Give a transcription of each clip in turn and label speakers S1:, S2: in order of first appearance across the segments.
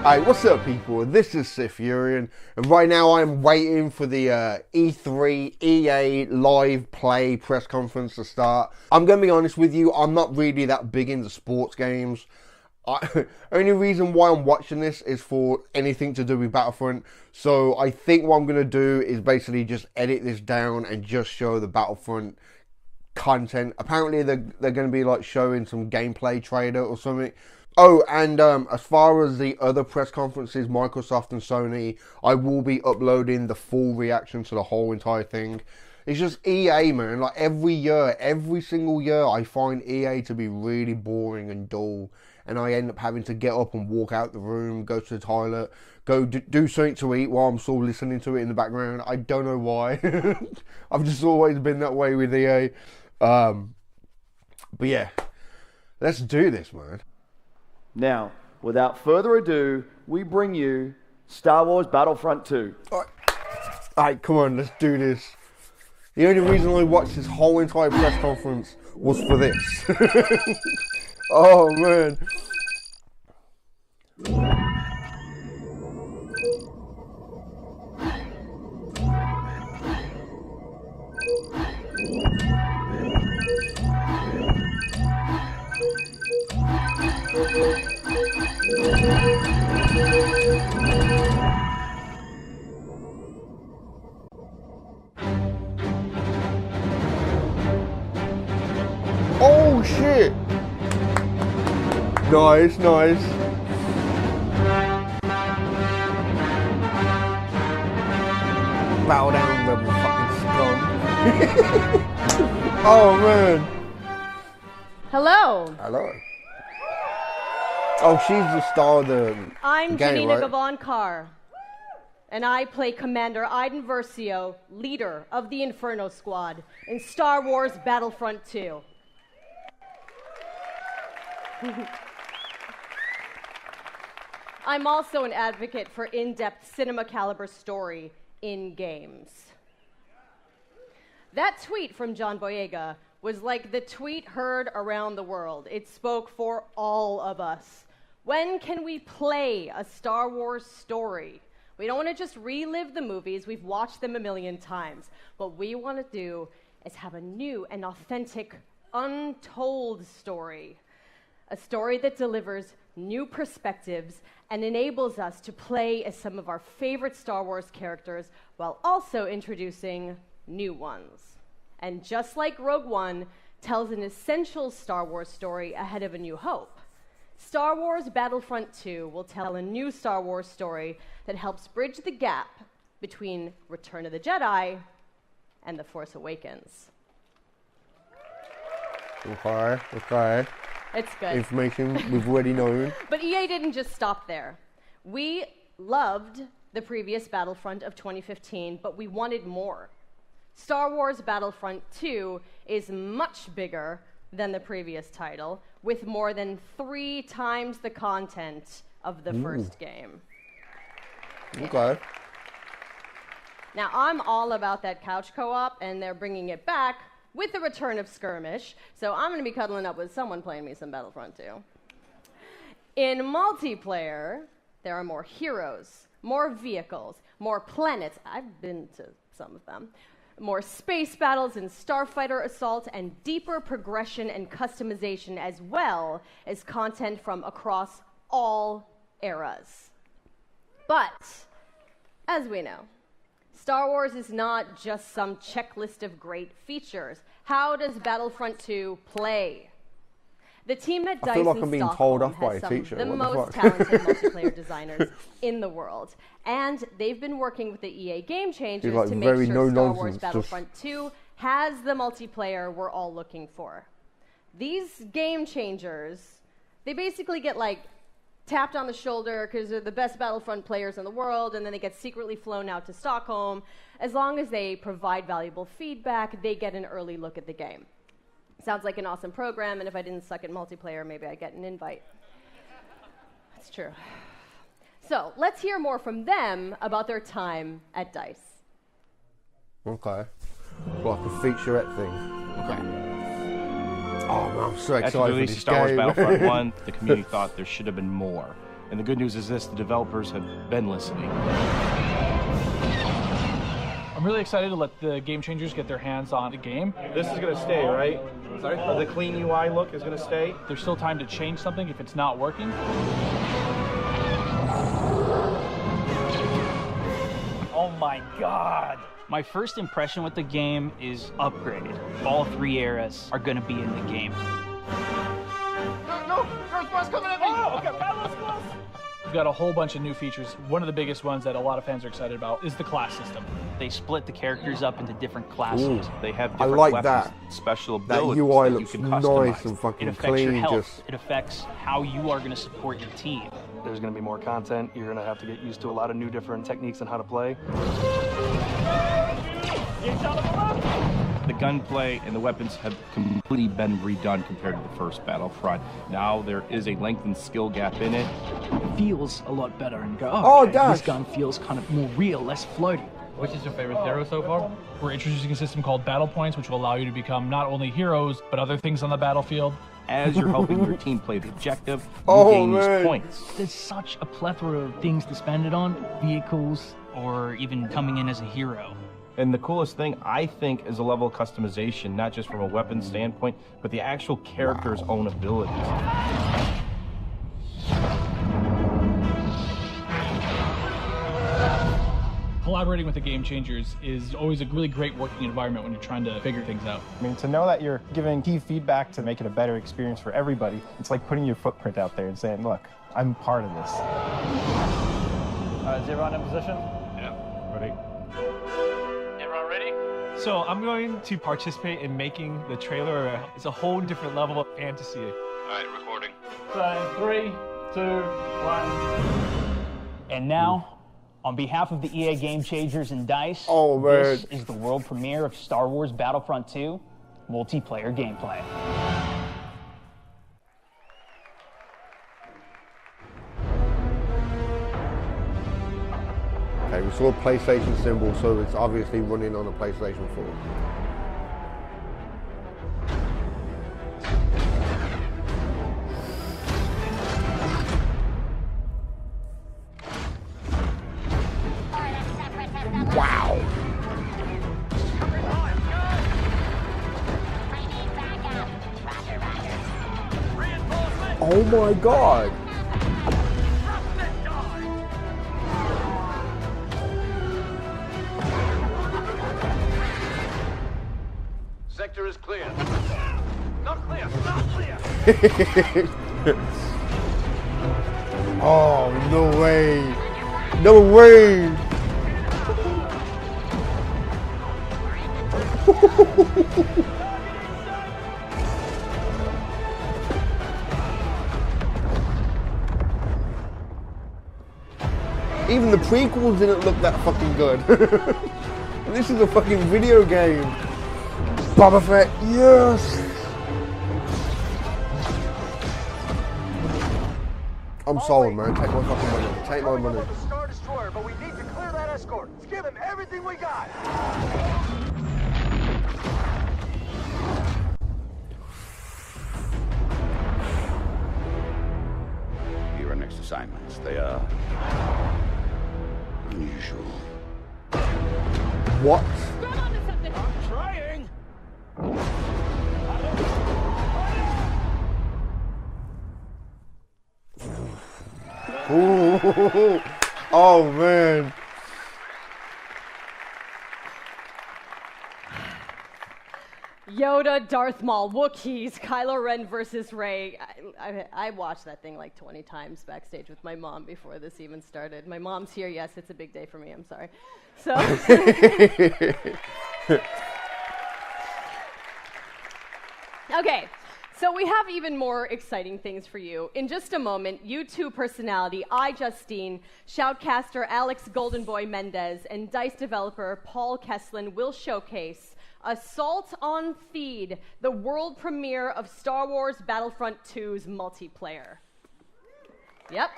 S1: Hey, what's up people? This is Sith Urian, and right now I'm waiting for the E3 EA live play press conference to start. I'm going to be honest with you, I'm not really that big into sports games. Only reason why I'm watching this is for anything to do with Battlefront. So I think what I'm going to do is basically just edit this down and just show the Battlefront content. Apparently they're going to be like showing some gameplay trailer or something. Oh, and as far as the other press conferences, Microsoft and Sony, I will be uploading the full reaction to the whole entire thing. It's just EA, man. Like every year, every single year, I find EA to be really boring and dull. And I end up having to get up and walk out the room, go to the toilet, go do something to eat while I'm still listening to it in the background. I don't know why. I've just always been that way with EA. But yeah, let's do this, man.
S2: Now, without further ado, we bring you Star Wars Battlefront 2.
S1: Alright, come on, let's do this. The only reason I watched this whole entire press conference was for this. Oh, man. Oh shit! Nice, nice. Bow down, the fucking scum. Oh man.
S3: Hello.
S1: Hello. Oh, she's the star of the
S3: I'm
S1: game,
S3: Janina
S1: right?
S3: Gavon-Carr, and I play Commander Iden Versio, leader of the Inferno Squad in Star Wars Battlefront 2. I'm also an advocate for in-depth cinema caliber story in games. That tweet from John Boyega was like the tweet heard around the world. It spoke for all of us. When can we play a Star Wars story? We don't want to just relive the movies. We've watched them a million times. What we want to do is have a new and authentic, untold story. A story that delivers new perspectives and enables us to play as some of our favorite Star Wars characters while also introducing new ones. And just like Rogue One tells an essential Star Wars story ahead of A New Hope, Star Wars Battlefront 2 will tell a new Star Wars story that helps bridge the gap between Return of the Jedi and The Force Awakens.
S1: Okay.
S3: It's good.
S1: Information we've already known.
S3: But EA didn't just stop there. We loved the previous Battlefront of 2015, but we wanted more. Star Wars Battlefront 2 is much bigger than the previous title, with more than 3 times the content of the first game.
S1: Okay.
S3: Now, I'm all about that couch co-op, and they're bringing it back with the return of Skirmish, so I'm going to be cuddling up with someone playing me some Battlefront 2. In multiplayer, there are more heroes, more vehicles, more planets. I've been to some of them. More space battles and starfighter assault, and deeper progression and customization, as well as content from across all eras. But, as we know, Star Wars is not just some checklist of great features. How does Battlefront 2 play? The team at DICE
S1: like I'm being told off by
S3: has
S1: a
S3: some
S1: teacher.
S3: of the
S1: What the
S3: most
S1: fuck?
S3: talented multiplayer designers in the world. And they've been working with the EA Game Changers
S1: like
S3: to make
S1: very
S3: sure Star
S1: no-nonsense,
S3: Wars
S1: just-
S3: Battlefront 2 has the multiplayer we're all looking for. These Game Changers, they basically get tapped on the shoulder because they're the best Battlefront players in the world, and then they get secretly flown out to Stockholm. As long as they provide valuable feedback, they get an early look at the game. Sounds like an awesome program, and if I didn't suck at multiplayer, maybe I'd get an invite. That's true. So let's hear more from them about their time at DICE.
S1: Okay. Like a featurette thing. Okay. Oh man, I'm so
S4: After
S1: excited
S4: the
S1: for
S4: release
S1: this
S4: of Star Wars
S1: game.
S4: Battlefront 1, the community thought there should have been more. And the good news is this, the developers have been listening.
S5: I'm really excited to let the game changers get their hands on the game.
S4: This is going to stay, right? Sorry? The clean UI look is going to stay?
S5: There's still time to change something if it's not working.
S6: Oh my God. My first impression with the game is upgraded. All 3 eras are going to be in the game.
S2: No, Earthbound's coming at me!
S6: Oh, okay, Battlefront close.
S5: We've got a whole bunch of new features. One of the biggest ones that a lot of fans are excited about is the class system.
S6: They split the characters up into different classes.
S4: They have
S1: I
S4: different
S1: like
S4: weapons,
S1: that.
S4: special
S1: That
S4: abilities
S1: UI
S4: that
S1: looks
S4: you can customize.
S1: nice and
S6: It
S1: fucking
S6: affects your
S1: clean.
S6: health.
S1: Just
S6: It affects how you are going to support your team.
S4: There's going to be more content. You're going to have to get used to a lot of new different techniques on how to play. The gunplay and the weapons have completely been redone compared to the first Battlefront. Now there is a lengthened skill gap in it.
S7: It feels a lot better and go,
S1: Oh,
S7: okay,
S1: Dash.
S7: this gun feels kind of more real, less floaty.
S5: Which is your favorite hero so far? We're introducing a system called Battle Points, which will allow you to become not only heroes, but other things on the battlefield.
S4: As you're helping your team play the objective, you
S1: Oh,
S4: gain
S1: man.
S4: these points.
S7: There's such a plethora of things to spend it on, vehicles.
S6: Or even coming in as a hero.
S4: And the coolest thing, I think, is a level of customization, not just from a weapon standpoint, but the actual character's own abilities.
S5: Collaborating with the game changers is always a really great working environment when you're trying to figure things out.
S8: I mean, to know that you're giving key feedback to make it a better experience for everybody, it's like putting your footprint out there and saying, look, I'm part of this.
S2: Is everyone in position?
S4: Yeah, ready?
S6: Everyone ready?
S9: So I'm going to participate in making the trailer. It's a whole different level of fantasy.
S4: All right, recording.
S2: So, 3, 2, 1.
S6: And now, on behalf of the EA Game Changers and DICE,
S1: Oh, man.
S6: this is the world premiere of Star Wars Battlefront 2 multiplayer gameplay.
S1: okay, we saw a PlayStation symbol, so it's obviously running on a PlayStation 4. Wow. Oh my God.
S2: Sector is clear. Not clear, not clear.
S1: Oh, no way. No way. Even the prequels didn't look that fucking good. This is a fucking video game. Boba Fett, yes! I'm sold, man. Take my fucking money. Take my money.
S2: The Star Destroyer, but we need to clear that escort. Let's give him everything we got.
S10: Your next assignments, they are unusual.
S1: What?
S2: I'm trying.
S1: Ooh. Oh, man.
S3: Yoda, Darth Maul, Wookiees, Kylo Ren versus Rey. I watched that thing like 20 times backstage with my mom before this even started. My mom's here. Yes, it's a big day for me. I'm sorry. So. Okay. So we have even more exciting things for you. In just a moment, YouTube personality iJustine, shoutcaster Alex Goldenboy Mendez, and DICE developer Paul Kesslin will showcase Assault on Theed, the world premiere of Star Wars Battlefront 2's multiplayer. Yep.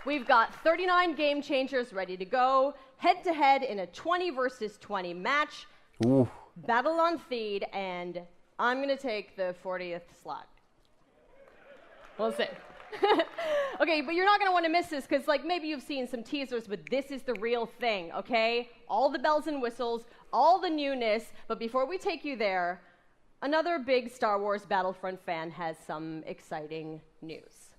S3: We've got 39 game changers ready to go, head-to-head in a 20 versus 20 match.
S1: Ooh.
S3: Battle on Theed, and I'm going to take the 40th slot. We'll see. Okay, but you're not going to want to miss this because, like, maybe you've seen some teasers, but this is the real thing, okay? All the bells and whistles, all the newness. But before we take you there, another big Star Wars Battlefront fan has some exciting news.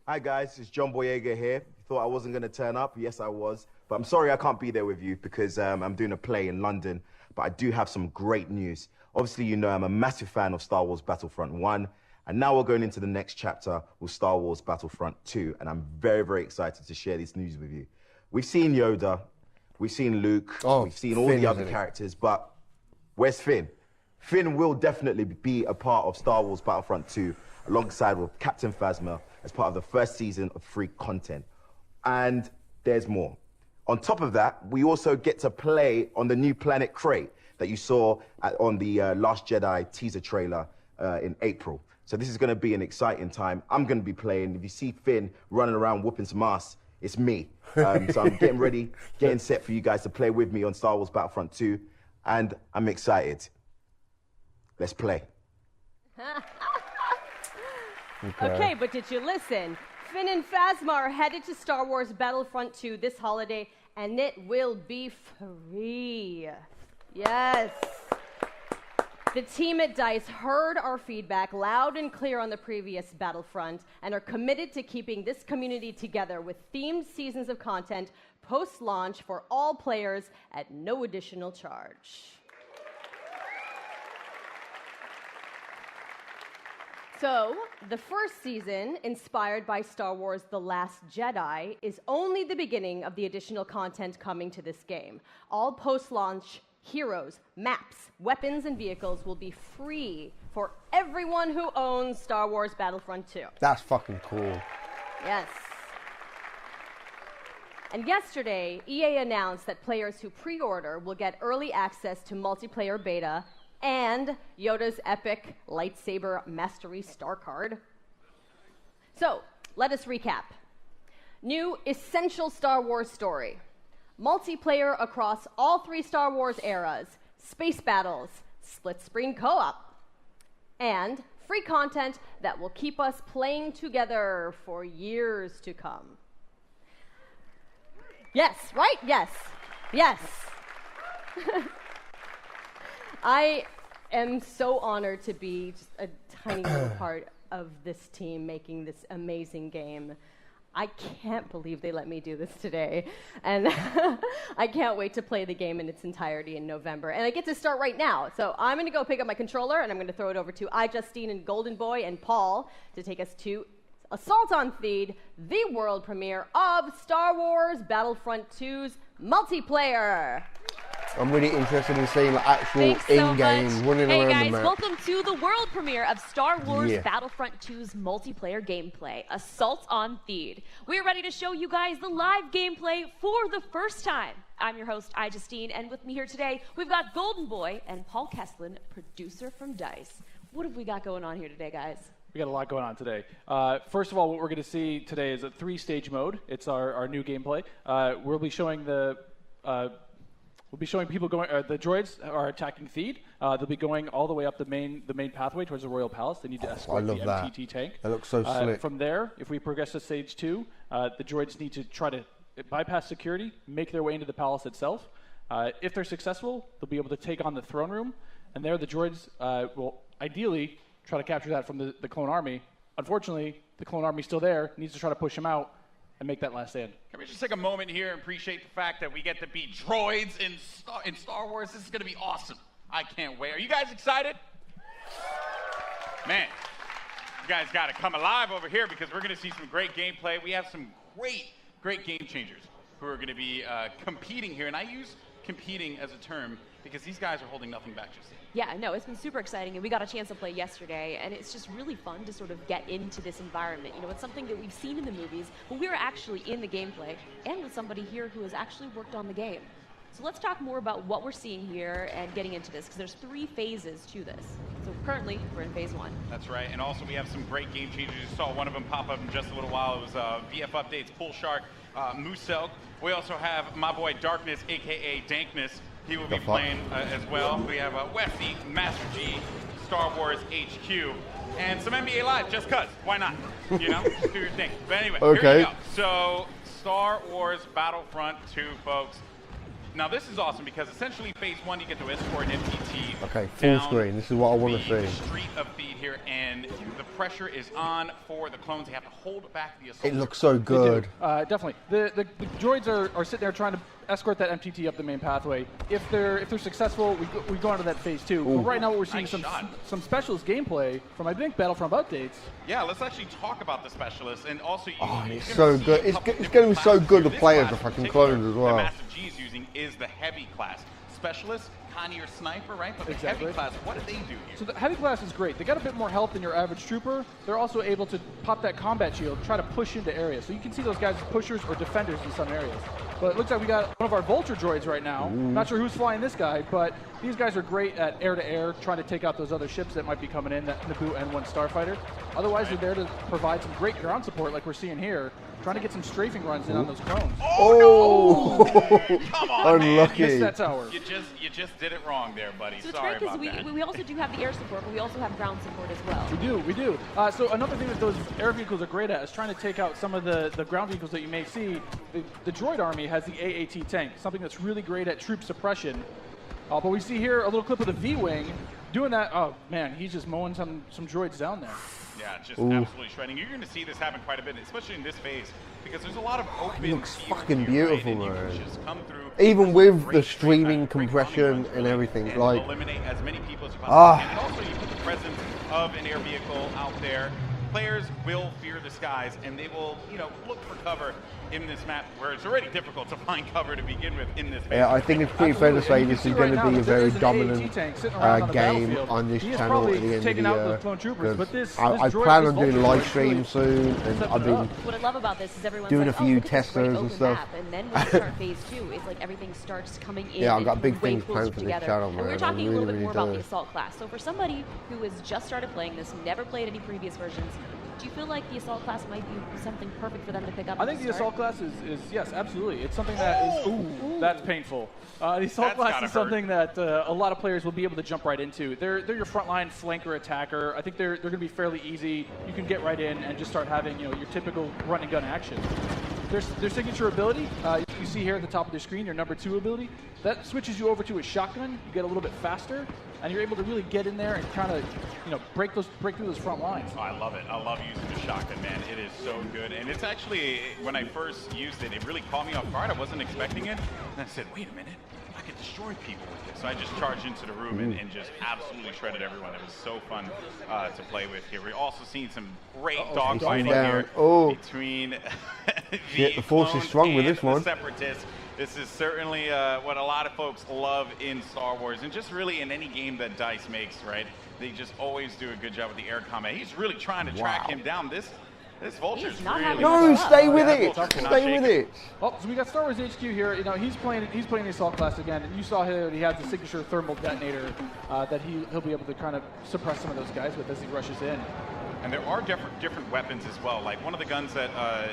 S11: Hi guys, it's John Boyega here. You thought I wasn't going to turn up? Yes, I was. But I'm sorry I can't be there with you because I'm doing a play in London. But I do have some great news. Obviously, you know I'm a massive fan of Star Wars Battlefront 1. And now we're going into the next chapter with Star Wars Battlefront 2. And I'm very, very excited to share this news with you. We've seen Yoda. We've seen Luke. We've seen all the other characters. But where's Finn? Finn will definitely be a part of Star Wars Battlefront 2 alongside with Captain Phasma as part of the first season of free content. And there's more. On top of that, we also get to play on the new planet Crate that you saw on the Last Jedi teaser trailer in April. So this is going to be an exciting time. I'm going to be playing. If you see Finn running around whooping some ass, it's me. So I'm getting ready, getting set for you guys to play with me on Star Wars Battlefront 2. And I'm excited. Let's play.
S3: Okay, but did you listen? Finn and Phasma are headed to Star Wars Battlefront 2 this holiday, and it will be free. Yes. The team at DICE heard our feedback loud and clear on the previous Battlefront and are committed to keeping this community together with themed seasons of content post-launch for all players at no additional charge. So, the first season, inspired by Star Wars The Last Jedi, is only the beginning of the additional content coming to this game. All post-launch heroes, maps, weapons, and vehicles will be free for everyone who owns Star Wars Battlefront 2.
S1: That's fucking cool.
S3: Yes. And yesterday, EA announced that players who pre-order will get early access to multiplayer beta and Yoda's epic lightsaber mastery star card. So, let us recap. New essential Star Wars story. Multiplayer across all 3 Star Wars eras. Space battles. Split-screen co-op. And free content that will keep us playing together for years to come. Yes, right? Yes. Yes. I am so honored to be just a tiny little part of this team making this amazing game. I can't believe they let me do this today. And I can't wait to play the game in its entirety in November. And I get to start right now. So I'm going to go pick up my controller, and I'm going to throw it over to iJustine and Golden Boy and Paul to take us to Assault on Theed, the world premiere of Star Wars Battlefront 2's multiplayer.
S1: I'm really interested in seeing the actual in-game running around the map.
S12: Hey guys, welcome to the world premiere of Star Wars Battlefront 2's multiplayer gameplay, Assault on Theed. We're ready to show you guys the live gameplay for the first time. I'm your host, iJustine, and with me here today, we've got Golden Boy and Paul Kesslin, producer from DICE. What have we got going on here today, guys?
S5: We got a lot going on today. First of all, what we're going to see today is a 3-stage mode. It's our new gameplay. We'll be showing people going. The droids are attacking Theed. They'll be going all the way up the main pathway towards the Royal Palace. They need to escort the MTT tank.
S1: That looks so slick.
S5: From there, if we progress to stage 2, the droids need to try to bypass security, make their way into the palace itself. If they're successful, they'll be able to take on the throne room, and there the droids will ideally try to capture that from the clone army. Unfortunately, the clone army's still there, needs to try to push them out and make that last stand.
S13: Can we just take a moment here and appreciate the fact that we get to be droids in Star Wars? This is going to be awesome. I can't wait. Are you guys excited? Man, you guys got to come alive over here because we're going to see some great gameplay. We have some great game changers who are going to be competing here. And I use competing as a term because these guys are holding nothing back just yet.
S12: Yeah, no, it's been super exciting, and we got a chance to play yesterday, and it's just really fun to sort of get into this environment. You know, it's something that we've seen in the movies, but we were actually in the gameplay, and with somebody here who has actually worked on the game. So let's talk more about what we're seeing here and getting into this, because there's 3 phases to this. So currently, we're in phase 1.
S13: That's right, and also we have some great game changers. You saw one of them pop up in just a little while. It was VF Updates, Pool Shark, Moosel. We also have my boy Darkness, a.k.a. Dankness. He will be playing as well. We have Westy, Master G, Star Wars HQ, and some NBA Live, just cuz. Why not? You know, just do your thing. But anyway, here you go. So, Star Wars Battlefront 2, folks. Now, this is awesome because essentially phase 1, you get to escort an MTT.
S1: Okay, full screen. This is what I want to see.
S13: Street of feed here, and the pressure is on for the clones. They have to hold back the assault.
S1: It looks so good.
S5: Definitely. The droids are sitting there trying to escort that MTT up the main pathway. If they're successful, we go on to that phase 2. But right now, what we're seeing some specialist gameplay from, I think, Battlefront updates.
S13: Yeah, let's actually talk about the specialists, and also
S1: it's so good. It's going to be so good to play as the fucking clones as well.
S13: The Master G is using is the heavy class specialist, kind of your sniper, right? But the heavy class, what do they do here?
S5: So the heavy class is great. They got a bit more health than your average trooper. They're also able to pop that combat shield, try to push into areas. So you can see those guys as pushers or defenders in some areas. But it looks like we got one of our Vulture droids right now. Not sure who's flying this guy, but these guys are great at air-to-air, trying to take out those other ships that might be coming in, that Naboo N1 Starfighter. Otherwise, they're there to provide some great ground support like we're seeing here, trying to get some strafing runs in on those clones.
S1: Oh,
S13: no! Come on,
S1: unlucky.
S5: Missed that tower.
S13: You just did it wrong there, buddy.
S12: So
S13: Sorry
S12: it's great
S13: about
S12: because we also do have the air support, but we also have ground support as well.
S5: We do. So another thing that those air vehicles are great at is trying to take out some of the ground vehicles that you may see. The droid army has the AAT tank, something that's really great at troop suppression. But we see here a little clip of the V-Wing doing that. Oh, man, he's just mowing some droids down there.
S13: Yeah, just absolutely shredding. You're going to see this happen quite a bit, especially in this phase, because there's a lot of open.
S1: It looks fucking beautiful,
S13: right?
S1: man.
S13: Just come through,
S1: even with the streaming compression and everything,
S13: and
S1: like
S13: eliminate as many people as you possibly can. And also, you put the presence of an air vehicle out there. Players will fear the skies, and they will, look for cover in this map where it's already difficult to find cover to begin with in this phase.
S1: Yeah, I think it's pretty fair to say this is going to be a very dominant game on this channel at the end of the year. I plan on doing live streams soon, and I've been
S12: what I love about this is everyone's
S1: doing
S12: like,
S1: a few testers and stuff.
S12: Map. And then when you start phase 2, it's like everything starts coming in.
S1: Yeah, I've got big
S12: way
S1: things
S12: closer
S1: planned for this
S12: together.
S1: channel, man.
S12: And we're talking a little bit
S1: really
S12: more about the
S1: do.
S12: assault class. So for somebody who has just started playing this, never played any previous versions, do you feel like the assault class might be something perfect for them to pick up?
S5: I think the assault class is yes, absolutely. It's something that is that's painful. The assault class is something that a lot of players will be able to jump right into. They're your frontline flanker attacker. I think they're going to be fairly easy. You can get right in and just start having your typical run and gun action. Their signature ability, you see here at the top of the screen, your number 2 ability, that switches you over to a shotgun. You get a little bit faster, and you're able to really get in there and kind of, break through those front lines.
S13: Oh, I love it. I love using the shotgun, man. It is so good. And it's actually, when I first used it, it really caught me off guard. I wasn't expecting it. And I said, wait a minute, I could destroy people with this. So I just charged into the room and just absolutely shredded everyone. It was so fun to play with here. We're also seeing some great dogfighting here between
S1: the force is strong with this one.
S13: The Separatists. This is certainly what a lot of folks love in Star Wars, and just really in any game that DICE makes, right? They just always do a good job with the air combat. He's really trying to track him down. This Vulture's really...
S1: No, stay with it. Stay with it.
S5: Oh, so we got Star Wars HQ here. He's playing the assault class again, and you saw here he has the signature thermal detonator that he'll be able to kind of suppress some of those guys with as he rushes in.
S13: And there are different weapons as well. Like one of the guns that I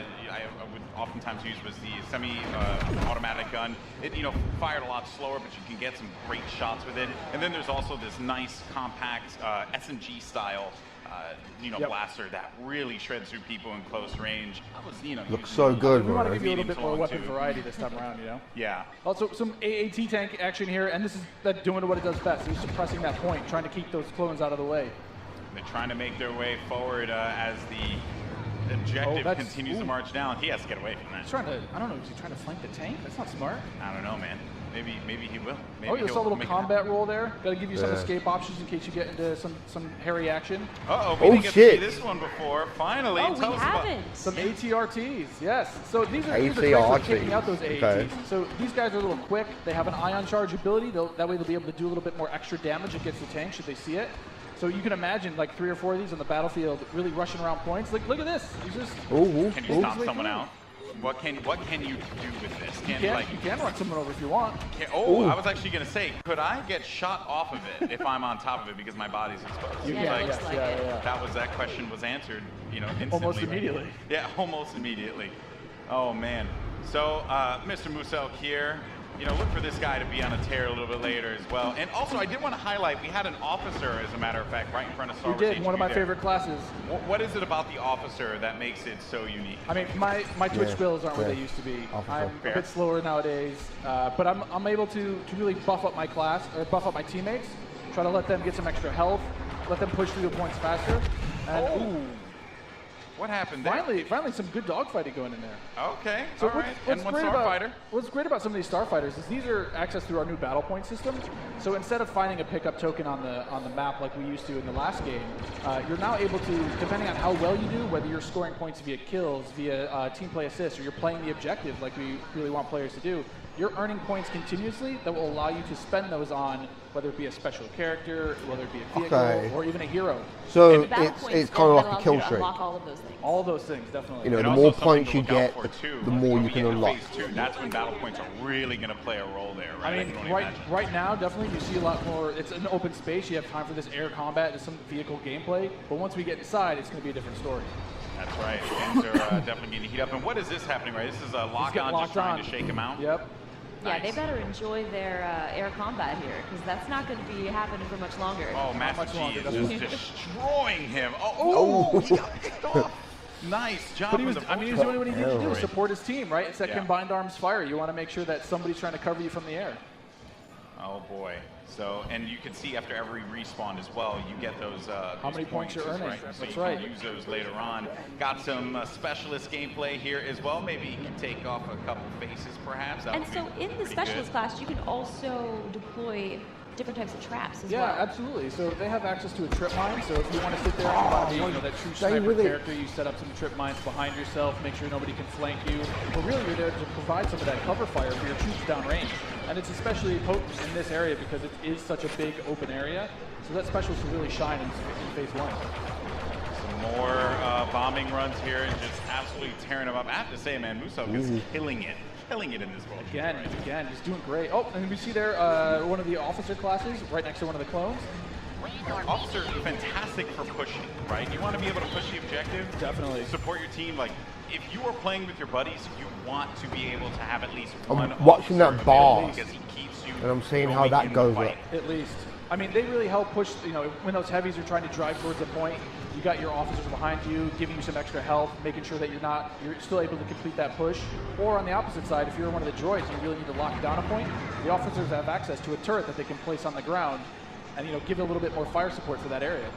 S13: would oftentimes use was the semi-automatic gun. It fired a lot slower, but you can get some great shots with it. And then there's also this nice compact SMG style blaster that really shreds through people in close range. That was
S1: looks so good.
S5: We want to give you a little bit more weapon variety this time around.
S13: Yeah.
S5: Also some AAT tank action here, and this is doing what it does best. He's suppressing that point, trying to keep those clones out of the way.
S13: They're trying to make their way forward as the objective continues to march down. He has to get away from that.
S5: He's trying to, I don't know, is he trying to flank the tank? That's not smart.
S13: I don't know, man. Maybe he will. Maybe
S5: you saw a little combat roll there. Got to give you some escape options in case you get into some hairy action.
S13: We didn't get to see this one before. Finally,
S12: we haven't.
S5: Some ATRTs, yes. So these are great for taking out those AATs.
S1: Okay.
S5: So these guys are a little quick. They have an ion charge ability. That way they'll be able to do a little bit more extra damage against the tank should they see it. So you can imagine like 3 or 4 of these on the battlefield really rushing around points. Look at this. He's just
S13: can you stop someone out? What can you do with this?
S5: You can run someone over if you want.
S13: I was actually going to say, could I get shot off of it if I'm on top of it because my body's exposed? That question was answered, instantly.
S5: Almost immediately.
S13: Yeah, almost immediately. Oh man. So Mr. Musel here, you know, look for this guy to be on a tear a little bit later as well. And also, I did want to highlight, we had an officer, as a matter of fact, right in front of Star Wars.
S5: We did, one of my favorite classes.
S13: What is it about the officer that makes it so unique?
S5: I mean, my Twitch builds aren't what they used to be. I'm a bit slower nowadays, but I'm able to really buff up my class, or buff up my teammates, try to let them get some extra health, let them push through the points faster. And, ooh.
S13: What happened there?
S5: Finally some good dogfighting going in there.
S13: Okay,
S5: So
S13: all right. And one starfighter.
S5: What's great about some of these starfighters is these are accessed through our new battle point system. So instead of finding a pickup token on the map like we used to in the last game, you're now able to, depending on how well you do, whether you're scoring points via kills, via team play assists, or you're playing the objective like we really want players to do, you're earning points continuously that will allow you to spend those on whether it be a special character, whether it be a vehicle, or even a hero.
S1: So it's kind of like a kill streak.
S12: All of those things.
S5: All of those things, definitely.
S1: You know, the more points you get, the more you can unlock.
S13: That's when battle points are really going to play a role there, right?
S5: I mean, right now, definitely you see a lot more. It's an open space. You have time for this air combat and some vehicle gameplay. But once we get inside, it's going to be a different story.
S13: That's right. Things are definitely getting heat up. And what is this happening, right? This is a lock-on just trying to shake him out?
S5: Yep.
S12: Yeah, they better enjoy their air combat here, because that's not going to be happening for much longer.
S13: Oh, Master G is just destroying him. Oh, he got picked off. Nice job.
S5: But he was doing what he needed to do, support his team, right? It's that combined arms fire. You want to make sure that somebody's trying to cover you from the air.
S13: Oh, boy. So, and you can see after every respawn as well, you get those
S5: how many points you're earning.
S13: Right? So
S5: That's
S13: you
S5: right.
S13: can use those later on. Got some specialist gameplay here as well. Maybe you can take off a couple faces, perhaps.
S12: And so in the specialist class, you can also deploy different types of traps as well.
S5: Yeah, absolutely. So they have access to a trip mine. So if you want to sit there and be, you know, that true sniper character, you set up some trip mines behind yourself, make sure nobody can flank you. But really, you're there to provide some of that cover fire for your troops downrange. And it's especially potent in this area because it is such a big open area. So that specialist will really shine in phase one.
S13: Some more bombing runs here and just absolutely tearing them up. I have to say, man, Musok is killing it in this world.
S5: Again, he's doing great. Oh, and we see there one of the officer classes right next to one of the clones.
S13: Officer, fantastic for pushing, right? You want to be able to push the objective.
S5: Definitely.
S13: Support your team. Like, if you are playing with your buddies, you want to be able to have at least
S1: I'm
S13: one
S1: watching that boss,
S13: because he keeps you
S1: and I'm seeing how that goes up.
S5: At least. I mean, they really help push, you know, when those heavies are trying to drive towards a point, you got your officers behind you, giving you some extra health, making sure that you're still able to complete that push. Or on the opposite side, if you're one of the droids and you really need to lock down a point, the officers have access to a turret that they can place on the ground and, you know, give it a little bit more fire support for that area.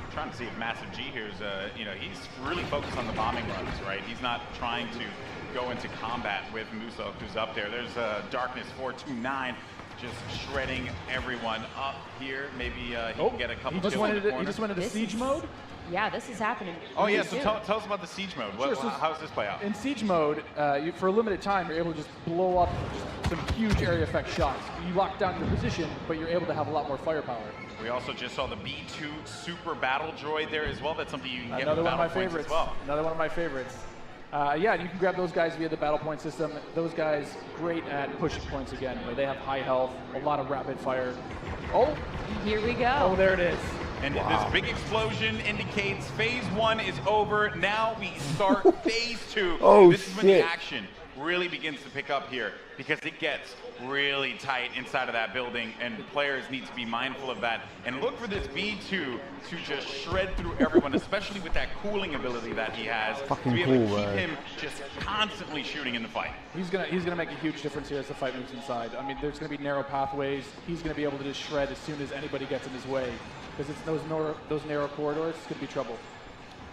S13: I'm trying to see if Massive G here is, you know, he's really focused on the bombing runs, right? He's not trying to go into combat with Musok, who's up there. There's Darkness 429. Just shredding everyone up here. Maybe he can get a couple kills in the corner.
S5: He just went into siege mode?
S12: Yeah, this is happening.
S13: Oh, yeah, so tell us about the siege mode.
S5: Sure,
S13: how does this play out?
S5: In siege mode, for a limited time, you're able to just blow up some huge area effect shots. You lock down your position, but you're able to have a lot more firepower.
S13: We also just saw the B2 Super Battle Droid there as well. That's something you can get
S5: Another
S13: with
S5: one of my
S13: Battle Points
S5: favorites.
S13: as well.
S5: Another one of my favorites. Yeah, you can grab those guys via the battle point system. Those guys, great at pushing points again. They have high health, a lot of rapid fire. Oh,
S12: here we go.
S5: Oh, there it is.
S13: And this big explosion indicates phase one is over. Now we start phase two.
S1: Oh,
S13: this is when the action really begins to pick up here because it gets really tight inside of that building and players need to be mindful of that and look for this B2 to just shred through everyone, especially with that cooling ability that he has.
S1: Fucking
S13: to be able
S1: cool,
S13: to keep him just constantly shooting in the fight.
S5: He's gonna make a huge difference here as the fight moves inside. I mean, there's gonna be narrow pathways. He's gonna be able to just shred as soon as anybody gets in his way. Because it's those narrow corridors, it's gonna be trouble.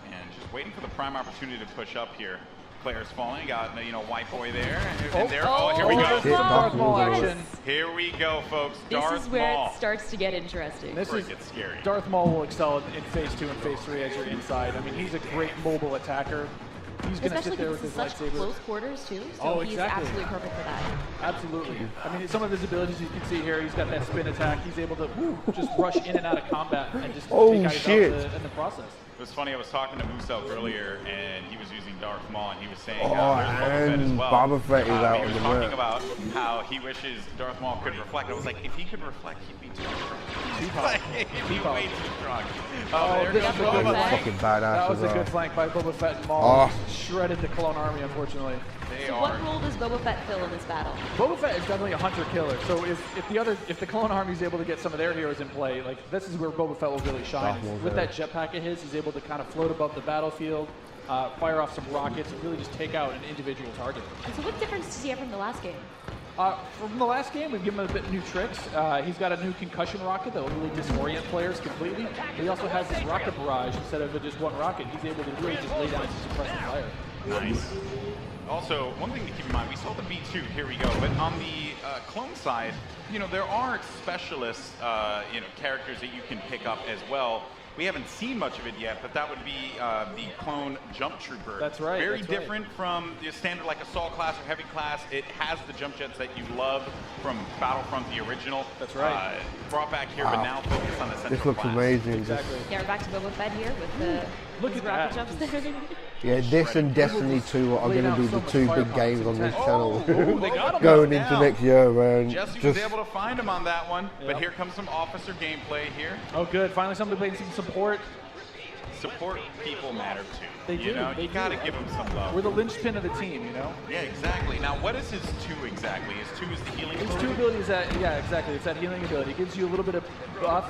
S13: And just waiting for the prime opportunity to push up here. Players falling, got, you know, White Boy there, and there. Oh, here we go.
S5: Darth Maul action.
S13: Here we go, folks.
S12: This
S13: Darth
S12: is where
S13: Maul.
S12: it starts to get interesting.
S13: This is gets scary.
S5: Darth Maul will excel in phase 2 and phase 3 as you're inside. I mean, he's a great mobile attacker. He's going to sit there with his lightsaber.
S12: Especially close quarters too, so he's absolutely perfect for that.
S5: Absolutely. I mean, some of his abilities you can see here, he's got that spin attack. He's able to just rush in and out of combat and just take guys out in the process.
S13: It was funny, I was talking to Musok earlier, and he was using Darth Maul, and he was saying, there's Boba Fett as well.
S1: Boba Fett is out
S13: he was
S1: on the
S13: talking
S1: map.
S13: about how he wishes Darth Maul could reflect. I was like, if he could reflect, he'd be too strong. He'd be way too strong.
S5: Oh,
S13: there goes Boba Fett.
S1: Fucking badass.
S5: That was a good flank by Boba Fett and Maul. Shredded the clone army, unfortunately.
S12: So what role does Boba Fett fill in this battle?
S5: Boba Fett is definitely a hunter-killer. So if the clone army is able to get some of their heroes in play, like this is where Boba Fett will really shine. With that jetpack of his, he's able to kind of float above the battlefield, fire off some rockets, and really just take out an individual target.
S12: And so what difference does he have from the last game?
S5: From the last game, we've given him a bit new tricks. He's got a new concussion rocket that will really disorient players completely. But he also has this rocket barrage. Instead of just one rocket, he's able to really just lay down some suppressive fire.
S13: Nice. Also, one thing to keep in mind, we saw the B2, here we go, but on the clone side, you know, there are specialist, you know, characters that you can pick up as well. We haven't seen much of it yet, but that would be the clone jump trooper.
S5: That's right.
S13: Very different from the standard like assault class or heavy class. It has the jump jets that you love from Battlefront, the original.
S5: That's right.
S13: Brought back here, but now focused on the central
S1: This looks
S13: class.
S1: amazing.
S5: Exactly.
S12: Yeah, we're back to Boba Fett here with the rocket jumps there.
S1: Yeah, this and Destiny 2 are going to be the two big games on this channel.
S13: They got him
S1: going
S13: now.
S1: into next year, man.
S13: Jesse was able to find him on that one, but here comes some officer gameplay here.
S5: Oh, good. Finally, somebody playing some support.
S13: Support people matter too.
S5: They do.
S13: You know, you gotta give them some love.
S5: We're the linchpin of the team, you know?
S13: Yeah, exactly. Now, what is his 2 exactly? His 2 is the healing
S5: His
S13: ability?
S5: 2 ability is that, yeah, exactly. It's that healing ability. It gives you a little bit of buff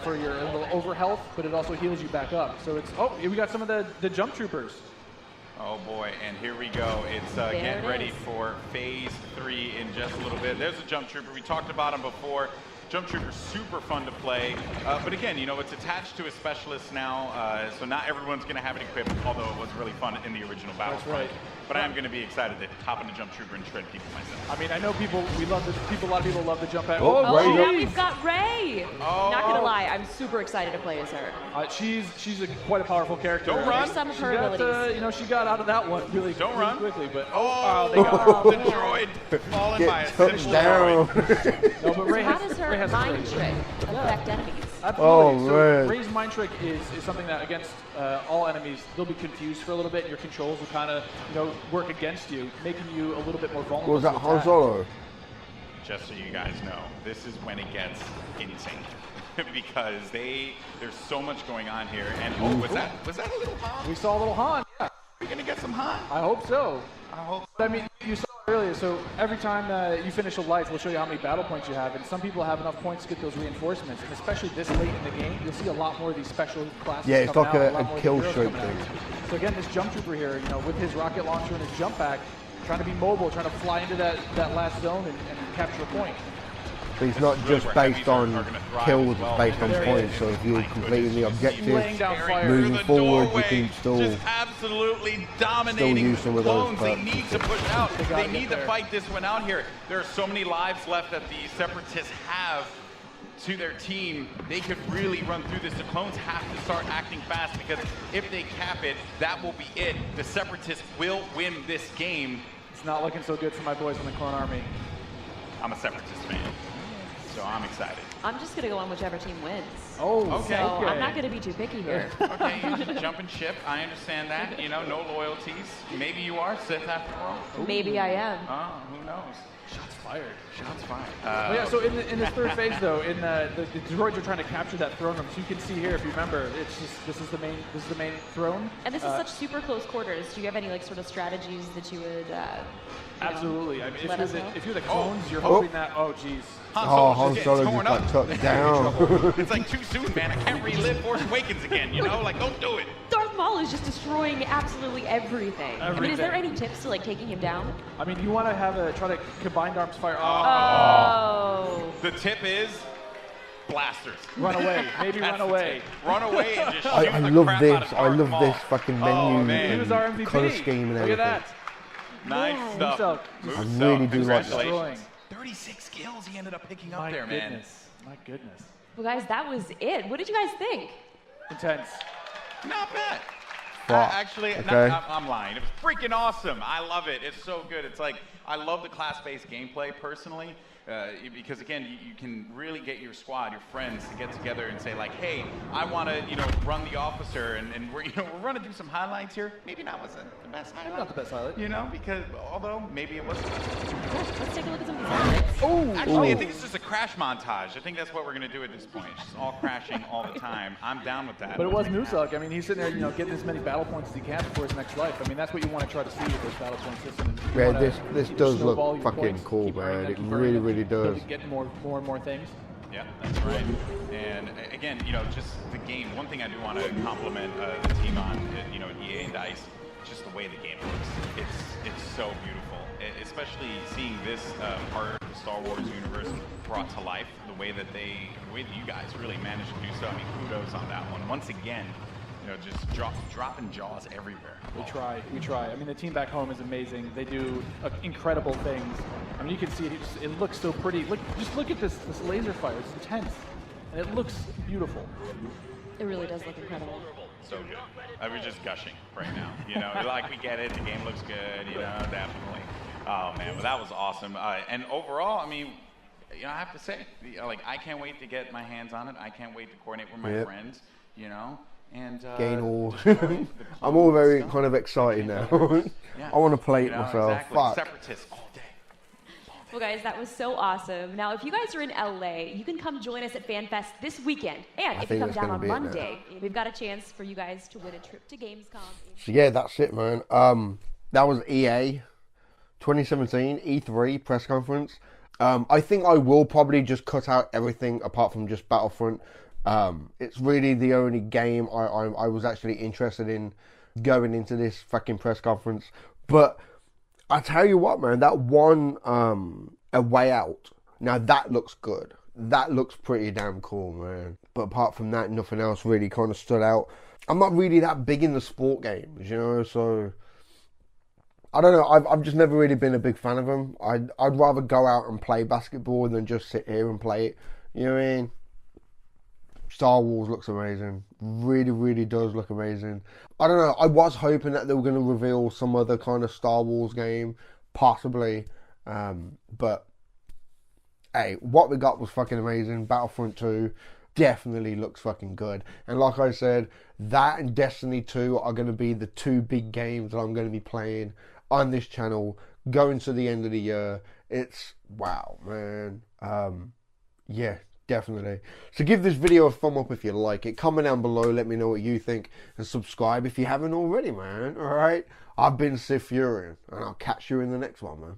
S5: for your little over health, but it also heals you back up. So it's, oh, we got some of the jump troopers.
S13: Oh boy, and here we go. It's getting ready for phase 3 in just a little bit. There's a jump trooper. We talked about him before. Jump Trooper's super fun to play, but again, you know, it's attached to a specialist now, so not everyone's going to have it equipped, although it was really fun in the original Battlefront.
S5: That's right.
S13: But I am going to be excited to hop in the Jump Trooper and shred people myself.
S5: I mean, I know a lot of people love the jump back.
S12: Oh, now we've got Rey. Not gonna lie, I'm super excited to play as her.
S5: She's quite a powerful character.
S13: Don't run.
S12: There's some of her abilities.
S5: You know, she got out of that one really quickly, but
S13: they got the droid fallen by a simple droid.
S5: No, but Rey
S12: how does her mind trick affect enemies?
S5: Absolutely. So Rey's mind trick is something that against all enemies, they'll be confused for a little bit, and your controls will kind of, you know, work against you, making you a little bit more vulnerable.
S1: Was that Han Solo?
S13: Just so you guys know, this is when it gets insane. Because there's so much going on here. And was that a little Han?
S5: We saw a little Han. Yeah.
S13: We're gonna get some Han.
S5: I hope so.
S13: I hope.
S5: I mean, you saw it earlier. So every time you finish a life, we'll show you how many battle points you have. And some people have enough points to get those reinforcements. And especially this late in the game, you'll see a lot more of these special classes.
S1: Yeah, it's like
S5: a
S1: kill streak thing.
S5: So again, this jump trooper here, you know, with his rocket launcher and his jump pack, trying to be mobile, trying to fly into that last zone and capture a point.
S1: But it's not just based on kills, it's based on points. So if you're completing the objectives, moving forward, you can still
S13: just absolutely dominating
S1: use some of those
S13: clones. They need to push out. They need to fight this one out here. There are so many lives left that the Separatists have to their team. They could really run through this. The clones have to start acting fast, because if they cap it, that will be it. The Separatists will win this game.
S5: It's not looking so good for my boys in the Clone Army.
S13: I'm a Separatist fan, so I'm excited.
S12: I'm just gonna go on whichever team wins.
S5: Oh,
S13: okay.
S12: So I'm not gonna be too picky here.
S13: Okay, you jumping ship. I understand that. You know, no loyalties. Maybe you are Sith after all.
S12: Maybe I am.
S13: Oh, who knows?
S5: Shots fired.
S13: Shots fired.
S5: Yeah, so in this third phase though, in the droids are trying to capture that throne room. So you can see here, if you remember, it's just this is the main throne.
S12: And this is such super close quarters. Do you have any like sort of strategies that you would?
S5: Absolutely. I mean, if you're the clones, you're
S1: Oh.
S5: hoping that. Oh, jeez.
S1: Han Solo just got tucked down.
S13: It's like too soon, man. I can't relive Force Awakens again. You know, like don't do it.
S12: Darth Maul is just destroying absolutely everything. I mean, is there any tips to like taking him down?
S5: I mean, you want to try to combined arms fire.
S12: Oh.
S13: The tip is blasters.
S5: Run away. Maybe run away.
S13: Run away and just shoot
S1: I
S13: the
S1: love
S13: crap
S1: this.
S13: out of
S1: I
S13: Darth
S1: love
S13: Maul.
S1: this fucking menu
S5: He was our
S1: and
S5: MVP.
S1: color scheme and
S5: Look
S1: everything.
S5: at that.
S13: Nice stuff.
S1: I really do like that.
S13: Congratulations. 36 kills he ended up picking up there, man.
S5: My goodness.
S12: Well, guys, that was it. What did you guys think?
S5: Intense.
S13: Not bad. Actually,
S1: Okay.
S13: I'm lying. It was freaking awesome. I love it. It's so good. It's like, I love the class-based gameplay personally, because again, you can really get your squad, your friends, to get together and say like, hey, I want to, run the officer, and we're running through some highlights here. Maybe not was the best highlight.
S5: Not the best highlight.
S13: Because although maybe it was.
S12: Let's take a look at some of these highlights.
S5: Oh,
S13: Actually, I think it's just a crash montage. I think that's what we're going to do at this point. It's just all crashing all the time. I'm down with that.
S5: But it was Nuzak. I mean, he's sitting there, you know, getting as many battle points as he can before his next life. I mean, that's what you want to try to see with this battle point system.
S1: Yeah, this does look fucking cool, man. It really does.
S5: Get more and more things.
S13: Yeah, that's right. And again, you know, just the game. One thing I do want to compliment the team on, you know, EA and DICE, just the way the game looks. It's so beautiful, especially seeing this part of the Star Wars universe brought to life. The way that you guys really managed to do so. I mean, kudos on that one. Once again, you know, just dropping jaws everywhere.
S5: We try. I mean, the team back home is amazing. They do incredible things. I mean, you can see it looks so pretty. Just look at this laser fire. It's intense, and it looks beautiful.
S12: It really does look incredible.
S13: So good. I was just gushing right now. You know, like we get it. The game looks good. You know, definitely. Oh man, well that was awesome. And overall, I mean, you know, I have to say, like, I can't wait to get my hands on it. I can't wait to coordinate with my friends. You know. And
S1: gain all. I'm all very kind of excited now. I want to play it myself.
S13: Exactly.
S1: Fuck.
S13: Separatists all day.
S12: Well, guys, that was so awesome. Now, if you guys are in LA, you can come join us at FanFest this weekend. And if you come down on Monday, we've got a chance for you guys to win a trip to Gamescom.
S1: So yeah, that's it, man. That was EA 2017 E3 press conference. I think I will probably just cut out everything apart from just Battlefront. It's really the only game I was actually interested in going into this fucking press conference. But I tell you what, man, that one A Way Out, now that looks good. That looks pretty damn cool, man. But apart from that, nothing else really kind of stood out. I'm not really that big in the sport games, you know, so I don't know. I've just never really been a big fan of them. I'd rather go out and play basketball than just sit here and play it. You know what I mean? Star Wars looks amazing. Really does look amazing. I don't know. I was hoping that they were going to reveal some other kind of Star Wars game, possibly. But hey, what we got was fucking amazing. Battlefront 2 definitely looks fucking good. And like I said, that and Destiny 2 are going to be the two big games that I'm going to be playing on this channel going to the end of the year. It's wow, man. Yeah. Definitely. So give this video a thumb up if you like it. Comment down below, let me know what you think. And subscribe if you haven't already, man. Alright? I've been Sith Furion. And I'll catch you in the next one, man.